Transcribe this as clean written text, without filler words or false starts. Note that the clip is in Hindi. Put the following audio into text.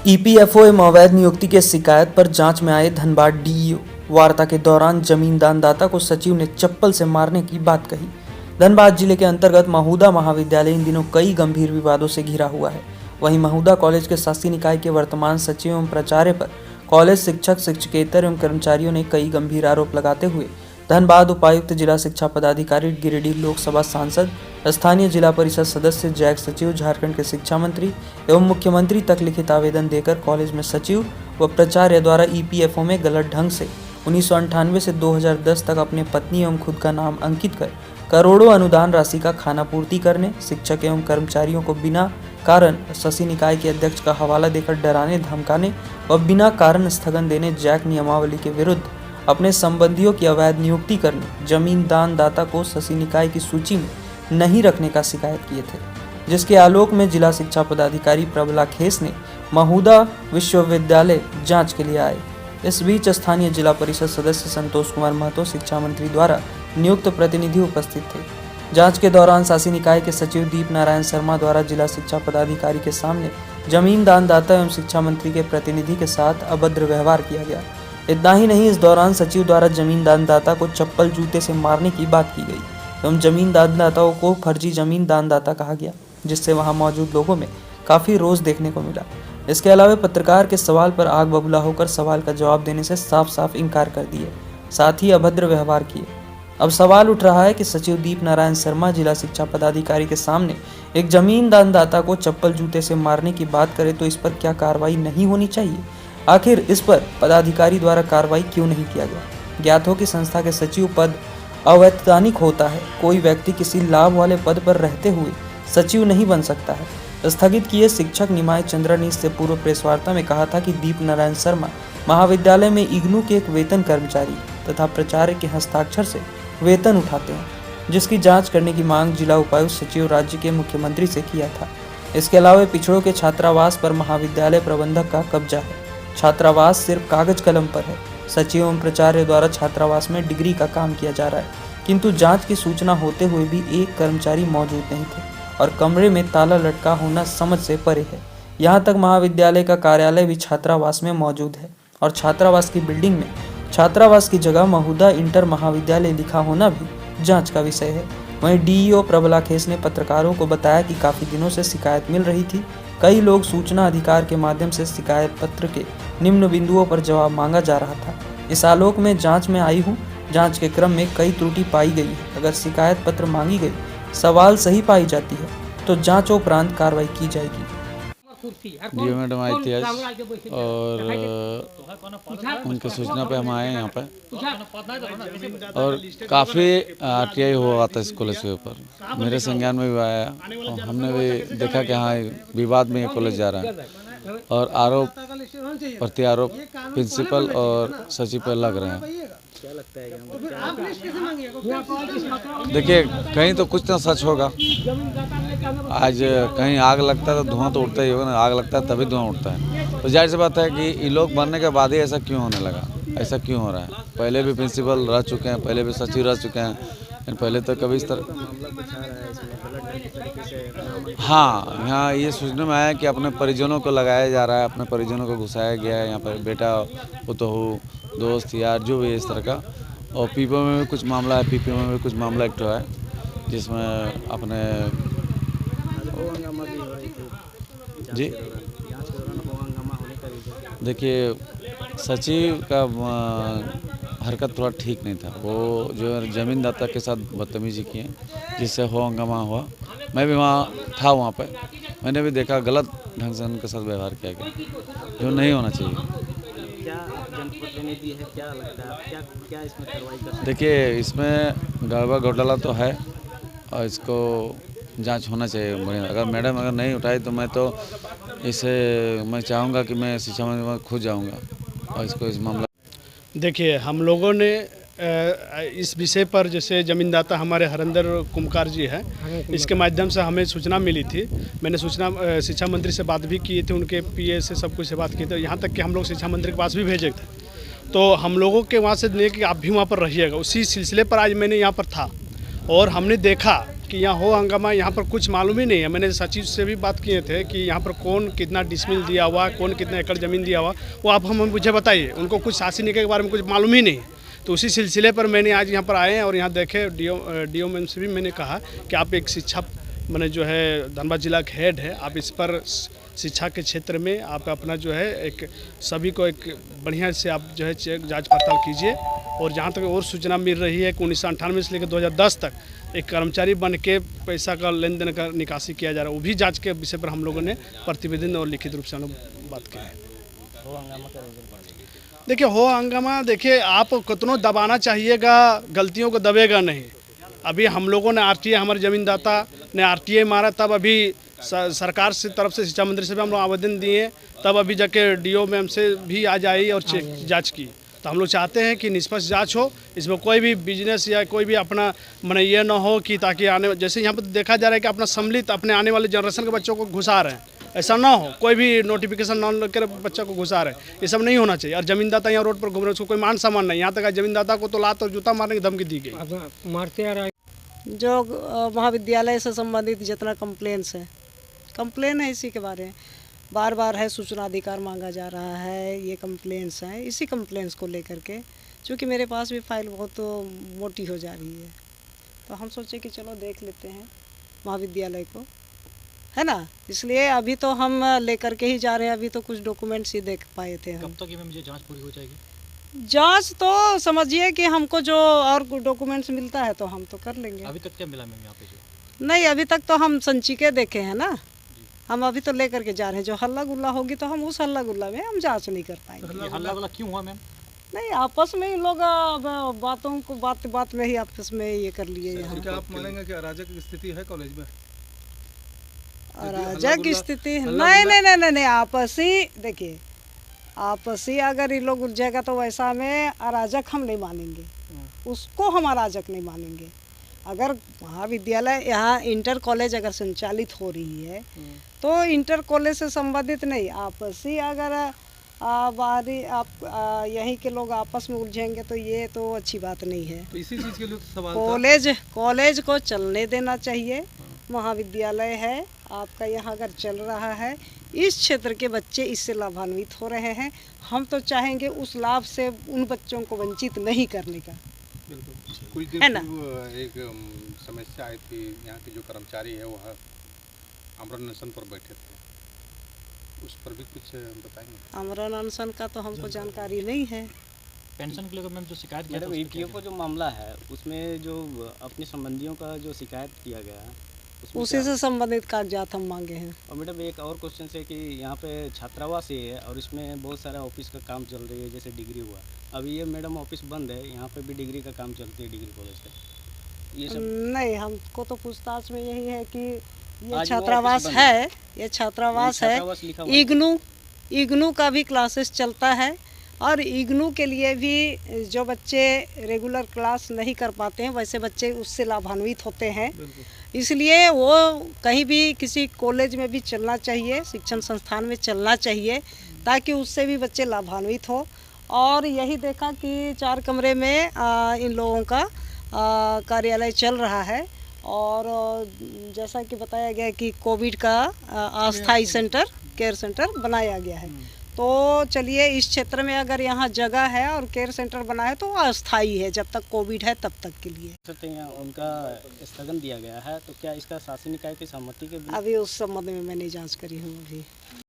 ईपीएफओ एवं अवैध नियुक्ति के शिकायत पर जांच में आए धनबाद डीईओ। वार्ता के दौरान जमीन दानदाता को सचिव ने चप्पल से मारने की बात कही। धनबाद जिले के अंतर्गत महुदा महाविद्यालय इन दिनों कई गंभीर विवादों से घिरा हुआ है। वहीं महुदा कॉलेज के शासी निकाय के वर्तमान सचिव एवं प्राचार्य पर कॉलेज शिक्षक, शिक्षकेतर एवं कर्मचारियों ने कई गंभीर आरोप लगाते हुए धनबाद उपायुक्त, जिला शिक्षा पदाधिकारी, गिरिडीह लोकसभा सांसद, स्थानीय जिला परिषद सदस्य, जैक सचिव, झारखंड के शिक्षा मंत्री एवं मुख्यमंत्री तक लिखित आवेदन देकर कॉलेज में सचिव व प्राचार्य द्वारा ईपीएफओ में गलत ढंग से 1998 से 2010 तक अपने पत्नी एवं खुद का नाम अंकित कर करोड़ों अनुदान राशि का खानापूर्ति करने, शिक्षक एवं कर्मचारियों को बिना कारण शासी निकाय के अध्यक्ष का हवाला देकर डराने, धमकाने व बिना कारण स्थगन देने, जैक नियमावली के विरुद्ध अपने संबंधियों की अवैध नियुक्ति करने, जमीन दानदाता को शासी निकाय की सूची में नहीं रखने का शिकायत किए थे, जिसके आलोक में जिला शिक्षा पदाधिकारी प्रबला खेस ने महुदा विश्वविद्यालय जांच के लिए आए। इस बीच स्थानीय जिला परिषद सदस्य संतोष कुमार महतो, शिक्षा मंत्री द्वारा नियुक्त प्रतिनिधि उपस्थित थे। जांच के दौरान शासी निकाय के सचिव दीप नारायण शर्मा द्वारा जिला शिक्षा पदाधिकारी के सामने जमीन दानदाता एवं शिक्षा मंत्री के प्रतिनिधि के साथ अभद्र व्यवहार किया गया। इतना ही नहीं, इस दौरान सचिव द्वारा जमीन दानदाता को चप्पल जूते से मारने की बात की गई एवं जमीन दानदाताओं को फर्जी जमीन दानदाता कहा गया, जिससे वहां मौजूद लोगों में काफी रोष देखने को मिला। इसके अलावा पत्रकार के सवाल पर आग बबूला होकर सवाल का जवाब देने से साफ साफ इनकार कर दिए, साथ ही अभद्र व्यवहार किए। अब सवाल उठ रहा है कि सचिव दीप नारायण शर्मा जिला शिक्षा पदाधिकारी के सामने एक जमीन दानदाता को चप्पल जूते से मारने की बात करे तो इस पर क्या कार्रवाई नहीं होनी चाहिए? आखिर इस पर पदाधिकारी द्वारा कार्रवाई क्यों नहीं किया गया? ज्ञात हो कि संस्था के सचिव पद अवैतनिक होता है। कोई व्यक्ति किसी लाभ वाले पद पर रहते हुए सचिव नहीं बन सकता है। स्थगित किए शिक्षक निमाय चंद्रा ने इससे पूर्व प्रेस वार्ता में कहा था कि दीप नारायण शर्मा महाविद्यालय में इग्नू के एक वेतन कर्मचारी तथा प्राचार्य के हस्ताक्षर से वेतन उठाते हैं, जिसकी जांच करने की मांग जिला उपायुक्त, सचिव, राज्य के मुख्यमंत्री से किया था। इसके अलावा पिछड़ों के छात्रावास पर महाविद्यालय प्रबंधक का कब्जा है। छात्रावास सिर्फ कागज कलम पर है। सचिव एवं प्राचार्य द्वारा छात्रावास में डिग्री का काम किया जा रहा है, किंतु जांच की सूचना होते हुए भी एक कर्मचारी मौजूद नहीं थे और कमरे में ताला लटका होना समझ से परे है। यहाँ तक महाविद्यालय का कार्यालय भी छात्रावास में मौजूद है और छात्रावास की बिल्डिंग में छात्रावास की जगह महुदा इंटर महाविद्यालय लिखा होना भी जांच का विषय है। वहीं डीईओ प्रबला खेस ने पत्रकारों को बताया कि काफी दिनों से शिकायत मिल रही थी। कई लोग सूचना अधिकार के माध्यम से शिकायत पत्र के निम्न बिंदुओं पर जवाब मांगा जा रहा था। इस आलोक में जांच में आई हूँ। जांच के क्रम में कई त्रुटि पाई गई है। अगर शिकायत पत्र मांगी गई, सवाल सही पाई जाती है तो जांच उपरांत कार्रवाई की जाएगी। डीओ मैडम आई थी आज और उनके सूचना पे हम आए यहाँ पे और काफ़ी आरटीआई हुआ था इस कॉलेज के ऊपर। मेरे संज्ञान में भी आया और हमने भी देखा कि हाँ विवाद में ये कॉलेज जा रहा है और आरोप प्रति आरोप प्रिंसिपल और सचिव पर लग रहे हैं। देखिए कहीं तो कुछ ना सच होगा। आज कहीं आग लगता है तो धुआं तो उठता ही होगा ना, आग लगता है तभी धुआं उठता है। तो जाहिर सी बात है कि ये लोग बनने के बाद ही ऐसा क्यों होने लगा, ऐसा क्यों हो रहा है? पहले भी प्रिंसिपल रह चुके हैं, पहले भी सचिव रह चुके हैं, पहले तो कभी इस तरह हाँ यहाँ ये सोचने में आया कि अपने परिजनों को लगाया जा रहा है, अपने परिजनों को घुसाया गया है यहाँ पर, बेटा पुतोहू, दोस्त यार जो भी है इस तरह का। और पीपीओ में भी कुछ मामला है, पीपीओ में भी कुछ मामला एक है जिसमें अपने जी देखिए सचिव का हरकत थोड़ा ठीक नहीं था। वो जो जमीन दाता के साथ बदतमीजी किए जिससे हो हंगामा हुआ। मैं भी वहाँ था, वहाँ पे मैंने भी देखा गलत ढंग से उनके साथ व्यवहार किया गया जो नहीं होना चाहिए। क्या जनप्रतिनिधि है, क्या लगता है क्या इसमें कार्रवाई कर? देखिए इसमें गड़बड़ घोटाला तो है और इसको जांच होना चाहिए। अगर मैडम अगर नहीं उठाई तो मैं चाहूँगा कि मैं शिक्षा मंत्री में खुद जाऊँगा और इसको इस मामला। देखिए हम लोगों ने इस विषय पर, जैसे जमीनदाता हमारे हरिंदर कुमकार जी हैं, इसके माध्यम से हमें सूचना मिली थी। मैंने सूचना शिक्षा मंत्री से बात भी की थी, उनके पीए से सब कुछ से बात की थी, यहाँ तक कि हम लोग शिक्षा मंत्री के पास भी भेजे थे। तो हम लोगों के वहाँ से कि आप भी वहाँ पर रहिएगा, उसी सिलसिले पर आज मैंने यहाँ पर था और हमने देखा कि यहाँ हो हंगामा, यहाँ पर कुछ मालूम ही नहीं है। मैंने सचिव से भी बात किए थे कि यहाँ पर कौन कितना डिसमिल दिया हुआ, कौन कितना एकड़ ज़मीन दिया हुआ, वो आप हम मुझे बताइए। उनको कुछ शासी निकाय के बारे में कुछ मालूम ही नहीं। तो उसी सिलसिले पर मैंने आज यहाँ पर आए हैं और यहाँ देखे डी.ओ. मैम से भी मैंने कहा कि आप एक शिक्षा मैंने जो है धनबाद जिला के हेड है, आप इस पर शिक्षा के क्षेत्र में आप अपना जो है एक सभी को एक बढ़िया से आप जो है चेक जांच पड़ताल कीजिए। और जहाँ तक और सूचना मिल रही है कि 1998 से लेकर 2010 तक एक कर्मचारी बन के पैसा का लेन देन का निकासी किया जा रहा है, वो भी जांच के विषय पर हम लोगों ने प्रतिवेदन और लिखित रूप से हम लोग बात की है। देखिए हो हंगामा, देखिए आप कितनों दबाना चाहिएगा, गलतियों को दबेगा नहीं। अभी हम लोगों ने आरटीए, हमारे जमीनदाता ने आरटीए मारा, तब अभी सरकार से तरफ से शिक्षा मंत्री से भी हम लोग आवेदन दिए, तब अभी जाके डी.ओ. मैम से भी आज आई और चेक जांच की। तो हम लोग चाहते हैं कि निष्पक्ष जांच हो, इसमें कोई भी बिजनेस या कोई भी अपना माने ये ना हो कि ताकि आने जैसे यहाँ पर देखा जा रहा है कि अपना सम्मिलित अपने आने वाले जनरेशन के बच्चों को घुसा रहे हैं, ऐसा ना हो। कोई भी नोटिफिकेशन ना लेकर बच्चा को घुसा रहे, ये सब नहीं होना चाहिए। और जमीनदाता यहाँ रोड पर घूम रहे, उसको कोई मान सम्मान नहीं। यहाँ तक जमीनदाता को तो लात और जूता मारने की धमकी दी गई। मारते आ रहा है। जो महाविद्यालय से संबंधित जितना कंप्लेन है इसी के बारे में बार बार है, सूचना अधिकार मांगा जा रहा है, ये कंप्लेंट्स हैं। इसी कंप्लेंट्स को लेकर के चूँकि मेरे पास भी फाइल बहुत मोटी हो जा रही है, तो हम सोचे कि चलो देख लेते हैं महाविद्यालय को, है ना। इसलिए अभी तो हम लेकर के ही जा रहे हैं। अभी तो कुछ डॉक्यूमेंट्स ही देख पाए थे हम। कब तक ये मुझे जांच पूरी हो जाएगी? जांच तो समझिए कि हमको जो और डॉक्यूमेंट्स मिलता है तो हम तो कर लेंगे। अभी तक क्या मिला मैम यहाँ पे? जो नहीं, अभी तक तो हम संचिके देखे हैं ना, हम अभी तो लेकर के जा रहे हैं। जो हल्ला गुल्ला होगी तो हम उस हल्ला गुल्ला में हम जांच नहीं कर पाएंगे। हल्ला गुल्ला क्यों हुआ मैम? नहीं, आपस में ही लोग बातों को बात में ही आपस में ये कर लिए। क्या आप मानेंगे कि अराजक स्थिति है कॉलेज में? अराजक स्थिति नहीं, आपसी देखिए, आपसी अगर ये लोग उलझेगा तो वैसा में अराजक हम नहीं मानेंगे, उसको हम अराजक नहीं मानेंगे। अगर महाविद्यालय यहाँ इंटर कॉलेज अगर संचालित हो रही है तो इंटर कॉलेज से संबंधित नहीं, आपसी अगर बाहरी आप यहीं के लोग आपस में उलझेंगे तो ये तो अच्छी बात नहीं है। तो इसी चीज़ के लिए सवाल कॉलेज को चलने देना चाहिए। महाविद्यालय है आपका, यहाँ अगर चल रहा है, इस क्षेत्र के बच्चे इससे लाभान्वित हो रहे हैं। हम तो चाहेंगे उस लाभ से उन बच्चों को वंचित नहीं करने का। कुछ दिन पूर्व एक समस्या आई थी, यहाँ के जो कर्मचारी है वह आमरण अनशन पर बैठे थे, उस पर भी कुछ बताएंगे? आमरण अनशन का तो हमको जानकारी नहीं है। पेंशन के लिए मैम जो शिकायत किया मैडम ईपीओ को जो मामला है उसमें जो अपने संबंधियों का जो शिकायत किया गया है उसी से संबंधित कागजात हम मांगे हैं। और मैडम एक और क्वेश्चन है कि यहाँ पे छात्रावास ही है और इसमें बहुत सारा ऑफिस का काम चल रही है, जैसे डिग्री हुआ, अभी ये मैडम ऑफिस बंद है, यहाँ पे भी डिग्री का काम चलती है डिग्री कॉलेज का, ये सब नहीं। हमको तो पूछताछ में यही है कि ये छात्रावास है, ये छात्रावास है। इग्नू का भी क्लासेस चलता है और इग्नू के लिए भी जो बच्चे रेगुलर क्लास नहीं कर पाते हैं वैसे बच्चे उससे लाभान्वित होते हैं। इसलिए वो कहीं भी किसी कॉलेज में भी चलना चाहिए, शिक्षण संस्थान में चलना चाहिए, ताकि उससे भी बच्चे लाभान्वित हो। और यही देखा कि 4 कमरे में इन लोगों का कार्यालय चल रहा है और जैसा कि बताया गया कि कोविड का अस्थायी सेंटर, केयर सेंटर बनाया गया है। तो चलिए, इस क्षेत्र में अगर यहाँ जगह है और केयर सेंटर बना है तो वो अस्थायी है, जब तक कोविड है तब तक के लिए। यहाँ उनका स्थगन दिया गया है, तो क्या इसका शासी निकाय की सहमति के? अभी उस संबंध में मैं नहीं जांच करी हूँ अभी।